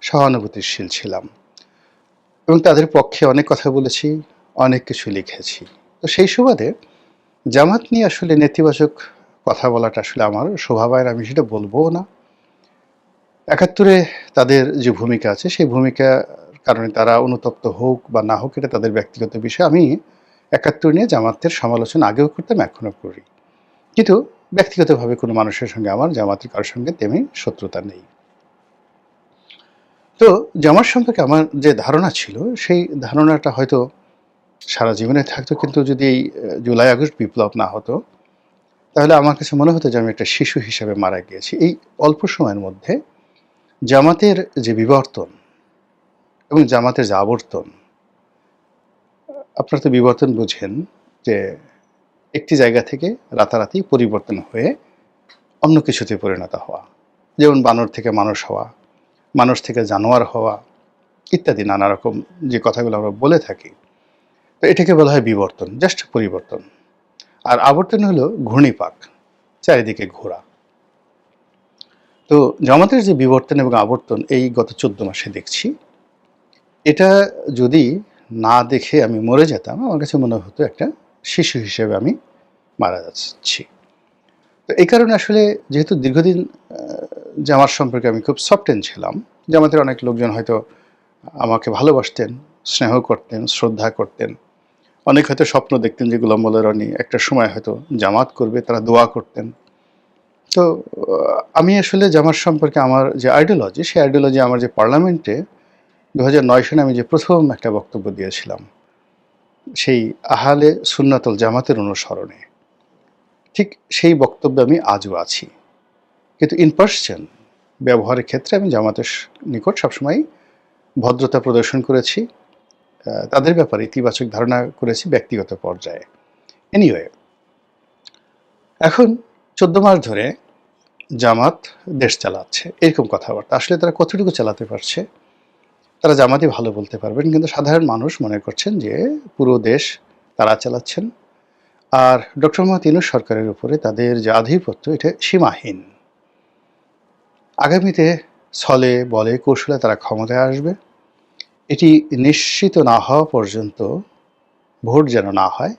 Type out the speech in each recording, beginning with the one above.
সহানুভূতিশীল ছিলাম এবং তাদের পক্ষে অনেক কথা বলেছি, অনেক কিছু লিখেছি। তো সেই সুবাদে জামাত নিয়ে আসলে নেতিবাচক কথা বলাটা আসলে আমার স্বভাব হয় না, আমি সেটা বলবও না। ৭১-এ তাদের যে ভূমিকা আছে সেই ভূমিকার কারণে তারা অনুতপ্ত হোক বা না হোক এটা তাদের ব্যক্তিগত বিষয়। আমি ৭১ নিয়ে জামাতের সমালোচনা আগেও করতাম, এখনো করি। কিন্তু ব্যক্তিগতভাবে কোনো মানুষের সঙ্গে আমার জামাতের কারোর সঙ্গে তেমনি শত্রুতা নেই। তো জামাত সম্পর্কে আমার যে ধারণা ছিল সেই ধারণাটা হয়তো সারা জীবনে থাকতো, কিন্তু যদি এই জুলাই আগস্ট বিপ্লব না হতো তাহলে আমার কাছে মনে হতো যে আমি একটা শিশু হিসেবে মারা গিয়েছি। এই অল্প সময়ের মধ্যে জামাতের যে বিবর্তন এবং জামাতের যে আবর্তন, আপনারা তো বিবর্তন বুঝেন যে একটি জায়গা থেকে রাতারাতি পরিবর্তন হয়ে অন্য কিছুতে পরিণত হওয়া, যেমন বানর থেকে মানুষ হওয়া, মানুষ থেকে জানোয়ার হওয়া ইত্যাদি নানা রকম যে কথাগুলো আমরা বলে থাকি। তো এটাকে বলা হয় বিবর্তন, জাস্ট পরিবর্তন। আর আবর্তন হলো ঘূর্ণিপাক, চারিদিকে ঘোরা। তো জামাতের যে বিবর্তন এবং আবর্তন এই গত ১৪ মাসে দেখছি, এটা যদি না দেখে আমি মরে যেতাম আমার কাছে মনে হতো একটা শিশু হিসেবে আমি মারা যাচ্ছি। তো এই কারণে আসলে যেহেতু দীর্ঘদিন জামাত সম্পর্কে আমি খুব সফটেন ছিলাম, জামাতের অনেক লোকজন হয়তো আমাকে ভালোবাসতেন, স্নেহ করতেন, শ্রদ্ধা করতেন। অনেক হয়তো স্বপ্ন দেখতেন যে গোলাম মোল্লা রনি একটা সময় হয়তো জামাত করবে, তারা দোয়া করতেন। তো আমি আসলে জামাত সম্পর্কে আমার যে আইডিওলজি, সেই আইডিওলজি আমার যে পার্লামেন্টে ২০০৯ সালে আমি যে প্রথম একটা বক্তব্য দিয়েছিলাম, সেই আহলে সুন্নাতুল জামাতের অনুসরণে, ঠিক সেই বক্তব্যে আমি আজও আছি। কিন্তু ইন পার্সন ব্যবহারের ক্ষেত্রে আমি জামাতের নিকট সবসময় ভদ্রতা প্রদর্শন করেছি, তাদের ব্যাপারে ইতিবাচক ধারণা করেছি ব্যক্তিগত পর্যায়ে। এনিওয়ে, এখন ১৪ মাস ধরে জামাত দেশ চালাচ্ছে, এরকম কথাবার্তা। আসলে তারা কতটুকু চালাতে পারছে, তারা জামাতই ভালো বলতে পারবেন, কিন্তু সাধারণ মানুষ মনে করছেন যে পুরো দেশ তারা চালাচ্ছেন। আর ডক্টর মোহাম্মদ ইউনূস সরকারের উপরে তাদের যে আধিপত্য এটা সীমাহীন। আগামীতে ছলে বলে কৌশলে তারা ক্ষমতায় আসবে, এটি নিশ্চিত না হওয়া পর্যন্ত ভোট যেন না হয়,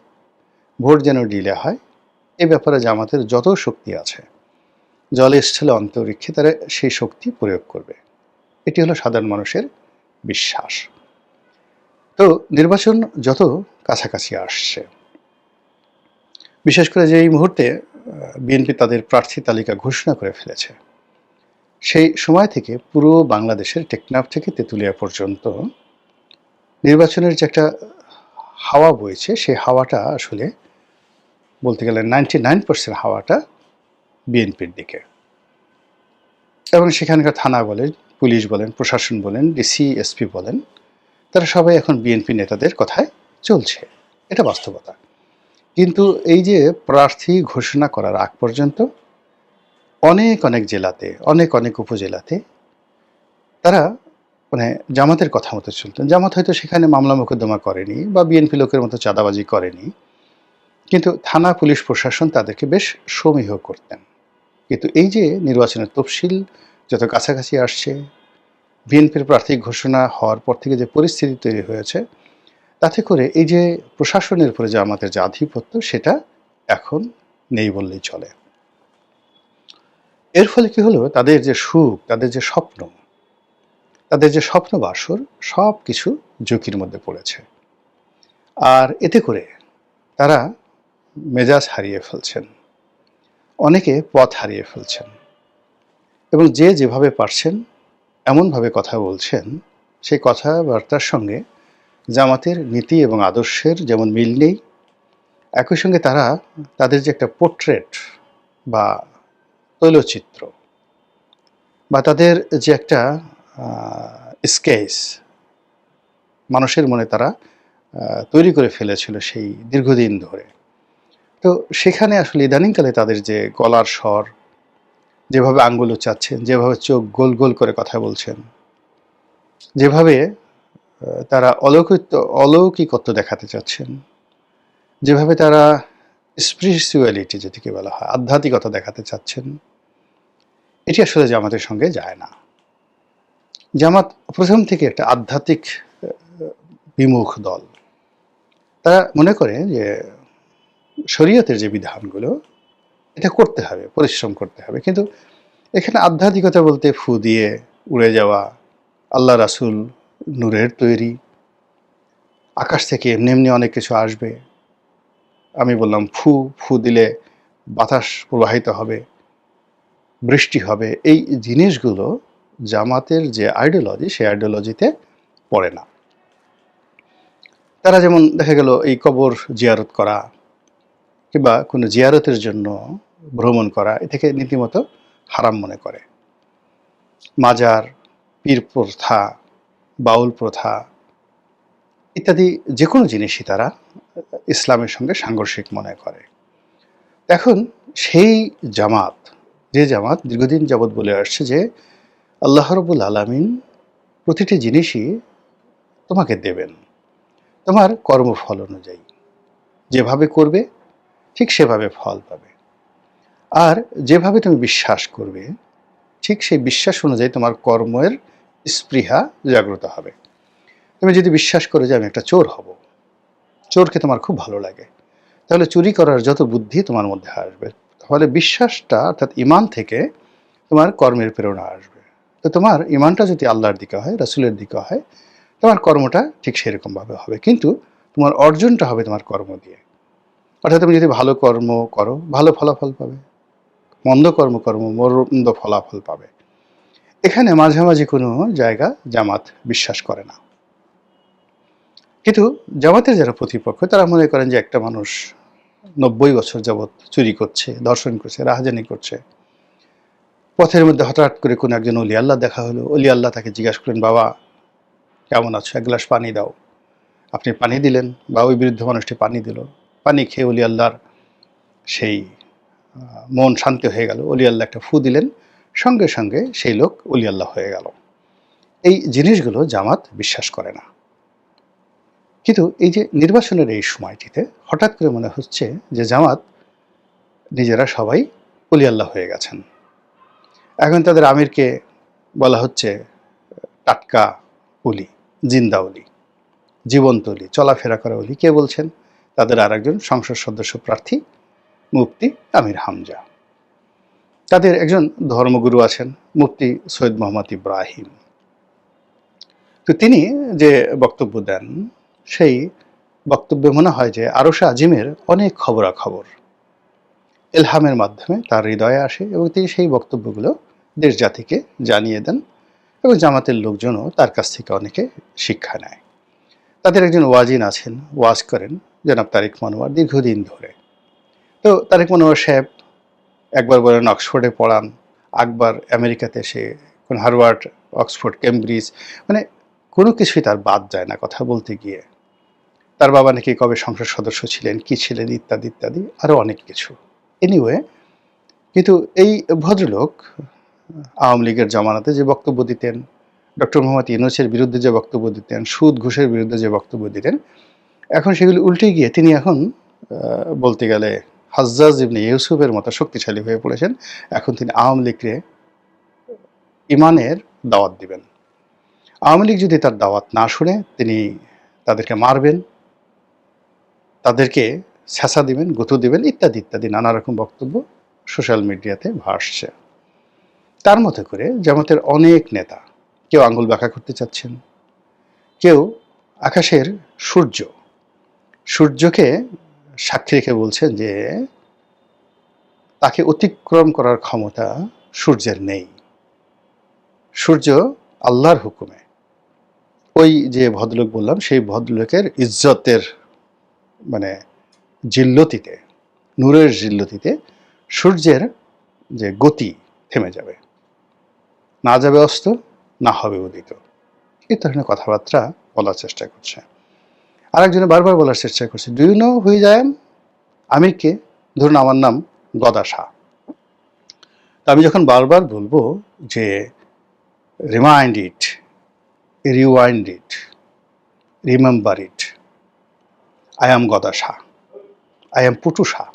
ভোট যেন ডিলে হয়, এ ব্যাপারে জামাতের যত শক্তি আছে জলে স্থলে অন্তরিক্ষে তারা সেই শক্তি প্রয়োগ করবে। এটি হলো সাধারণ মানুষের বিশ্বাস। তো নির্বাচন যত কাছাকাছি আসছে, বিশেষ করে যে এই মুহূর্তে বিএনপি তাদের প্রার্থী তালিকা ঘোষণা করে ফেলেছে, সেই সময় থেকে পুরো বাংলাদেশের টেকনাফ থেকে তেঁতুলিয়া পর্যন্ত নির্বাচনের যে একটা হাওয়া বইছে, সেই হাওয়াটা আসলে বলতে গেলে 99% হাওয়াটা বিএনপির দিকে। এবং সেখানকার থানা বলেন, পুলিশ বলেন, প্রশাসন বলেন, ডিসি এসপি বলেন, তারা সবাই এখন বিএনপি নেতাদের কথায় চলছে, এটা বাস্তবতা। কিন্তু এই যে প্রার্থী ঘোষণা করার আগ পর্যন্ত অনেক অনেক জেলাতে, অনেক অনেক উপজেলাতে তারা মানে জামাতের কথা মতো চলতেন। জামাত হয়তো সেখানে মামলা মোকদ্দমা করেনি বা বিএনপি লোকের মতো চাঁদাবাজি করেনি, কিন্তু থানা পুলিশ প্রশাসন তাদেরকে বেশ সমীহ করতেন। কিন্তু এই যে নির্বাচনের তফসিল যত কাছাকাছি আসছে, বিএনপির প্রার্থী ঘোষণা হওয়ার পর থেকে যে পরিস্থিতি তৈরি হয়েছে, তাতে করে এই যে প্রশাসনের উপরে যে আমাদের যে আধিপত্য সেটা এখন নেই বললেই চলে। এর ফলে কি হলো, তাদের যে সুখ, তাদের যে স্বপ্ন, তাদের যে স্বপ্ন বাসর সব কিছু ঝুঁকির মধ্যে পড়েছে। আর এতে করে তারা মেজাজ হারিয়ে ফেলছেন, অনেকে পথ হারিয়ে ফেলছেন এবং যে যেভাবে পারছেন এমনভাবে কথা বলছেন, সেই কথাবার্তার সঙ্গে জামাতের নীতি এবং আদর্শের যেমন মিল নেই, একই সঙ্গে তারা তাদের যে একটা পোর্ট্রেট বা তৈলচিত্র বা তাদের যে একটা স্কেচ মানুষের মনে তারা তৈরি করে ফেলেছিল সেই দীর্ঘদিন ধরে, তো সেখানে আসলে ইদানিংকালে তাদের যে গলার স্বর, যেভাবে আঙ্গুল উচ্চাচ্ছেন, যেভাবে চোখ গোল গোল করে কথা বলছেন, যেভাবে তারা অলৌকিকত্ব দেখাতে চাচ্ছেন, যেভাবে তারা স্পিরিচুয়ালিটি যেটিকে বলা হয় আধ্যাত্মিকতা দেখাতে চাচ্ছেন, এটি আসলে জামাতের সঙ্গে যায় না। জামাত প্রথম থেকে একটা আধ্যাত্মিক বিমুখ দল। তারা মনে করে যে শরীয়তের যে বিধানগুলো এটা করতে হবে, পরিশ্রম করতে হবে, কিন্তু এখানে আধ্যাত্মিকতা বলতে ফু দিয়ে উড়ে যাওয়া, আল্লাহ রাসূল নূরের তৈরি, আকাশ থেকে এমনি এমনি অনেক কিছু আসবে, আমি বললাম ফু দিলে বাতাস প্রবাহিত হবে, বৃষ্টি হবে, এই জিনিসগুলো জামাতের যে আইডিওলজি সেই আইডিওলজিতে পড়ে না। তারা যেমন দেখা গেল এই কবর জিয়ারত করা কিংবা কোনো জিয়ারতের জন্য ভ্রমণ করা এটাকে রীতিমতো হারাম মনে করে। মাজার, পীর প্রথা, বাউল প্রথা ইত্যাদি যে কোনো জিনিসই তারা ইসলামের সঙ্গে সাংঘর্ষিক মনে করে। এখন সেই জামাত, যে জামাত দীর্ঘদিন যাবৎ বলে আসছে যে আল্লাহ রাব্বুল আলামিন প্রতিটি জিনিসই তোমাকে দেবেন তোমার কর্মফল অনুযায়ী, যেভাবে করবে ঠিক সেভাবে ফল পাবে, আর যেভাবে তুমি বিশ্বাস করবে ঠিক সেই বিশ্বাস অনুযায়ী তোমার কর্মের স্পৃহা জাগ্রত হবে। তুমি যদি বিশ্বাস করো যে আমি একটা চোর হব, চোরকে তোমার খুব ভালো লাগে, তাহলে চুরি করার যত বুদ্ধি তোমার মধ্যে আসবে। তাহলে বিশ্বাসটা অর্থাৎ ঈমান থেকে তোমার কর্মের প্রেরণা আসবে। তো তোমার ঈমানটা যদি আল্লাহর দিকে হয়, রাসূলের দিকে হয়, তোমার কর্মটা ঠিক সেরকমভাবে হবে, কিন্তু তোমার অর্জনটা হবে তোমার কর্ম দিয়ে। অর্থাৎ তুমি যদি ভালো কর্ম করো ভালো ফলাফল পাবে, মন্দ কর্ম মন্দ ফলাফল পাবে। এখানে মাঝামাঝি কোনো জায়গা জামাত বিশ্বাস করে না। কিন্তু জামাতের যারা প্রতিপক্ষ তারা মনে করেন যে একটা মানুষ ৯০ বছর যাবৎ চুরি করছে, ধর্ষণ করছে, রাহাজানি করছে, পথের মধ্যে হঠাৎ করে কোনো একজন অলি আল্লাহ দেখা হলো, অলি আল্লাহ তাকে জিজ্ঞাসা করলেন, বাবা কেমন আছো, এক গ্লাস পানি দাও। আপনি পানি দিলেন বা ওই বৃদ্ধ মানুষটি পানি দিল, পানি খেয়ে অলি আল্লাহর সেই মন শান্ত হয়ে গেল, অলি আল্লাহ একটা ফু দিলেন, সঙ্গে সঙ্গে সেই লোক অলি আল্লাহ হয়ে গেল। এই জিনিসগুলো জামাত বিশ্বাস করে না। কিন্তু এই যে নির্বাচনের এই সময়টিতে হঠাৎ করে মনে হচ্ছে যে জামাত নিজেরা সবাই অলি আল্লাহ হয়ে গেছেন। এখন তাদের আমিরকে বলা হচ্ছে টাটকা অলি, জিন্দা অলি, জীবন্ত অলি, চলাফেরা করা অলি। কে বলছেন? তাদের আর একজন সংসদ সদস্য প্রার্থী মুফতি আমির হামজা। তাদের একজন ধর্মগুরু আছেন মুফতি সৈয়দ মোহাম্মদ ইব্রাহিম। তো তিনি যে বক্তব্য দেন সেই বক্তব্যে মনে হয় যে আরশে আজিমের অনেক খবরাখবর ইলহামের মাধ্যমে তার হৃদয়ে আসে এবং তিনি সেই বক্তব্যগুলো দেশ জাতিকে জানিয়ে দেন এবং জামাতের লোকজনও তার কাছ থেকে অনেকে শিক্ষা নেয়। তাদের একজন ওয়াজিন আছেন, ওয়াজ করেন, জনাব তারেক মনোয়ার, দীর্ঘদিন ধরে। তো তারেক মনোয়ার সাহেব একবার বলেন অক্সফোর্ডে পড়ান, একবার আমেরিকাতে এসে কোন হার্ভার্ড, অক্সফোর্ড, কেমব্রিজ, মানে কোনো কিছুই তার বাদ যায় না কথা বলতে গিয়ে। তার বাবা নাকি কবে সংসদ সদস্য ছিলেন, কি ছিলেন, ইত্যাদি ইত্যাদি আরও অনেক কিছু। এনিওয়ে, কিন্তু এই ভদ্রলোক আওয়ামী লীগের জমানাতে যে বক্তব্য দিতেন, ডক্টর মোহাম্মদ ইউনূসের বিরুদ্ধে যে বক্তব্য দিতেন, সুদ ঘুষের বিরুদ্ধে যে বক্তব্য দিতেন, এখন সেগুলি উল্টে গিয়ে তিনি এখন বলতে গেলে হাজ্জাজ ইবনে ইউসুফের মতো শক্তিশালী হয়ে পড়েছেন। এখন তিনি আওয়ামী লীগকে ইমানের দাওয়াত দিবেন। আওয়ামী লীগ যদি তার দাওয়াত না শুনে তিনি তাদেরকে মারবেন, তাদেরকে ছ্যাঁচা দিবেন, গুঁতো দিবেন, ইত্যাদি ইত্যাদি নানা রকম বক্তব্য সোশ্যাল মিডিয়াতে ভাসছে। তার মতো করে জামাতের অনেক নেতা কেউ আঙ্গুল বাঁকা করতে চাচ্ছেন, কেউ আকাশের সূর্যকে সাক্ষী রেখে বলছেন যে তাকে অতিক্রম করার ক্ষমতা সূর্যের নেই, সূর্য আল্লাহর হুকুমে। ওই যে ভদ্রলোক বললাম সেই ভদ্রলোকের ইজ্জতের মানে জিল্লতিতে, নূরের জিল্লতিতে সূর্যের যে গতি থেমে যাবে, না যাবে অস্ত, না হবে উদিত। এই ধরনের কথাবার্তা বলার চেষ্টা করছে। আরেকজনে বারবার বলার চেষ্টা করছে, do you know who I am? আমি কে? ধরুন আমার নাম গদা শাহ। তা আমি যখন বারবার বলবো যে remind it, rewind it, remember it, I am গদা Shah, I am Putu Shah,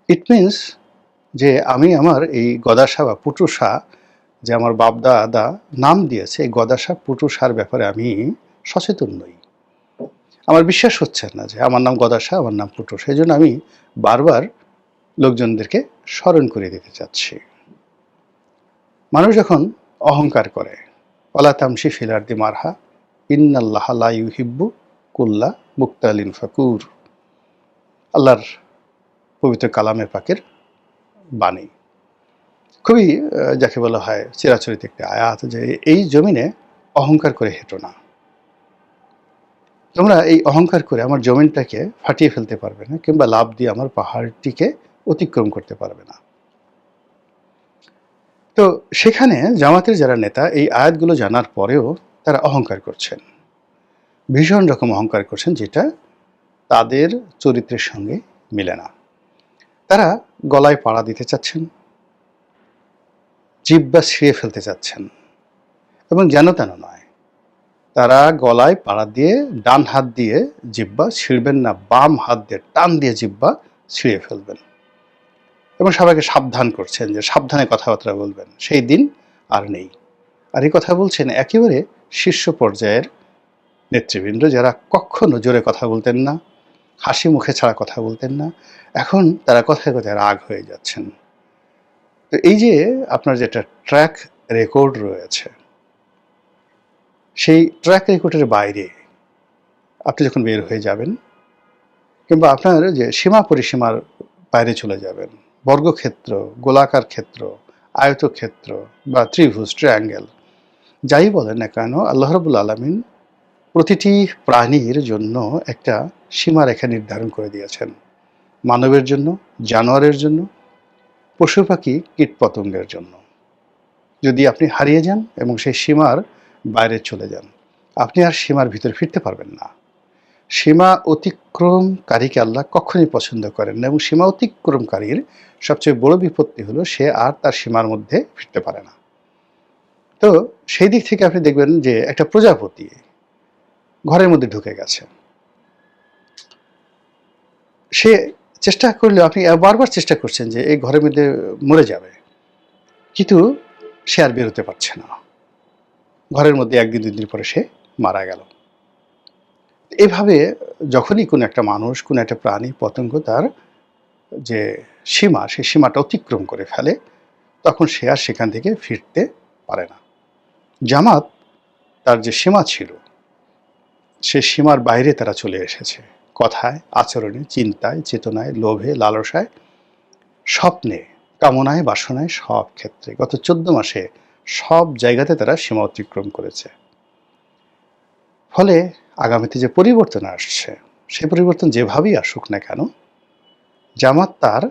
it means যে আমি আমার এই গদা শাহ বা পুটু শাহ যে আমার বাপ দাদা নাম দিয়েছে, এই গদা সাপ পুটু সার ব্যাপারে আমি সচেতন নই। আমার বিশ্বাস হচ্ছে না যে আমার নাম গদা সাপ, আমার নাম পুটু। সেই জন্য আমি বারবার লোকজনদেরকে স্মরণ করে দিতে চাচ্ছি। মানুষ যখন অহংকার করে, ওয়ালা তামশি ফিল আরদি মারহা ইন্নাল্লাহা লা ইউহিব্বু কুল্লা মুক্তালিন ফাকুর, আল্লাহর পবিত্র কালামে পাকের বাণী। খুবই যাকে বলা হয় চিরাচরিত একটি আয়াত, যে এই জমিনে অহংকার করে হেঁটো না। তোমরা এই অহংকার করে আমার জমিনটাকে ফাটিয়ে ফেলতে পারবে না, কিংবা লাভ দিয়ে আমার পাহাড়টিকে অতিক্রম করতে পারবে না। তো সেখানে জামাতের যারা নেতা এই আয়াতগুলো জানার পরেও তারা অহংকার করছেন, ভীষণ রকম অহংকার করছেন, যেটা তাদের চরিত্রের সঙ্গে মিলে না। তারা গলায় পাড়া দিতে চাচ্ছেন, জিহ্বা ছিঁড়ে ফেলতে চাচ্ছেন, এবং যেন তেন নয়। তারা গলায় পাড়া দিয়ে ডান হাত দিয়ে জিহ্বা ছিঁড়বেন না, বাম হাত দিয়ে টান দিয়ে জিহ্বা ছিঁড়ে ফেলবেন, এবং সবাইকে সাবধান করছেন যে সাবধানে কথাবার্তা বলবেন, সেই দিন আর নেই। আর এই কথা বলছেন একেবারে শীর্ষ পর্যায়ের নেতৃবৃন্দ, যারা কখনো জোরে কথা বলতেন না, হাসি মুখে ছাড়া কথা বলতেন না, এখন তারা কথায় কথায় রাগ হয়ে যাচ্ছেন। তো এই যে আপনার যেটা ট্র্যাক রেকর্ড রয়েছে, সেই ট্র্যাক রেকর্ডের বাইরে আপনি যখন বের হয়ে যাবেন, কিংবা আপনার যে সীমা পরিসীমার বাইরে চলে যাবেন, বর্গক্ষেত্র, গোলাকার ক্ষেত্র, আয়তক্ষেত্র বা ত্রিভুজ, ট্রায়াঙ্গেল, যাই বলেন না কেন, আল্লাহ রাব্বুল আলামিন প্রতিটি প্রাণীর জন্য একটা সীমারেখা নির্ধারণ করে দিয়েছেন। মানবের জন্য, জানোয়ারের জন্য, পশু পাখি, কীটপতঙ্গের জন্য। যদি আপনি হারিয়ে যান এবং সেই সীমার বাইরে চলে যান, আপনি আর সীমার ভিতরে ফিরতে পারবেন না। সীমা অতিক্রমকারীকে আল্লাহ কখনই পছন্দ করেন না, এবং সীমা অতিক্রমকারীর সবচেয়ে বড় বিপত্তি হলো সে আর তার সীমার মধ্যে ফিরতে পারে না। তো সেই দিক থেকে আপনি দেখবেন যে একটা প্রজাপতি ঘরের মধ্যে ঢুকে গেছে, সে চেষ্টা করলে, আপনি বারবার চেষ্টা করছেন যে এই ঘরের মধ্যে মরে যাবে, কিন্তু সে আর বেরোতে পারছে না। ঘরের মধ্যে একদিন দুই দিন পরে সে মারা গেল। এভাবে যখনই কোনো একটা মানুষ, কোনো একটা প্রাণী, পতঙ্গ তার যে সীমা, সেই সীমাটা অতিক্রম করে ফেলে, তখন সে আর সেখান থেকে ফিরতে পারে না। জামাত তার যে সীমা ছিল, সে সীমার বাইরে তারা চলে এসেছে, কথায়, আচরণে, চিন্তায়, চেতনায়, লোভে, লালসায়, স্বপ্নে, কামনায়, বাসনায়, সব ক্ষেত্রে গত 14 মাসে সব জায়গাতে তারা সীমা অতিক্রম করেছে। ফলে আগামীতে যে পরিবর্তন আসছে, সে পরিবর্তন যেভাবেই আসুক না কেন, জামাত তার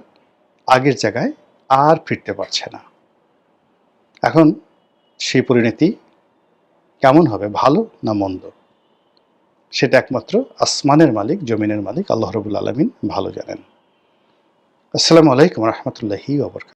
আগের জায়গায় আর ফিরতে পারছে না। এখন সেই পরিণতি কেমন হবে, ভালো না মন্দ, সেটা একমাত্র আসমানের মালিক, জমিনের মালিক আল্লাহ রাব্বুল আলামিন ভালো জানেন। আসসালামু আলাইকুম ওয়া রাহমাতুল্লাহি ওয়া বারাকাতুহু।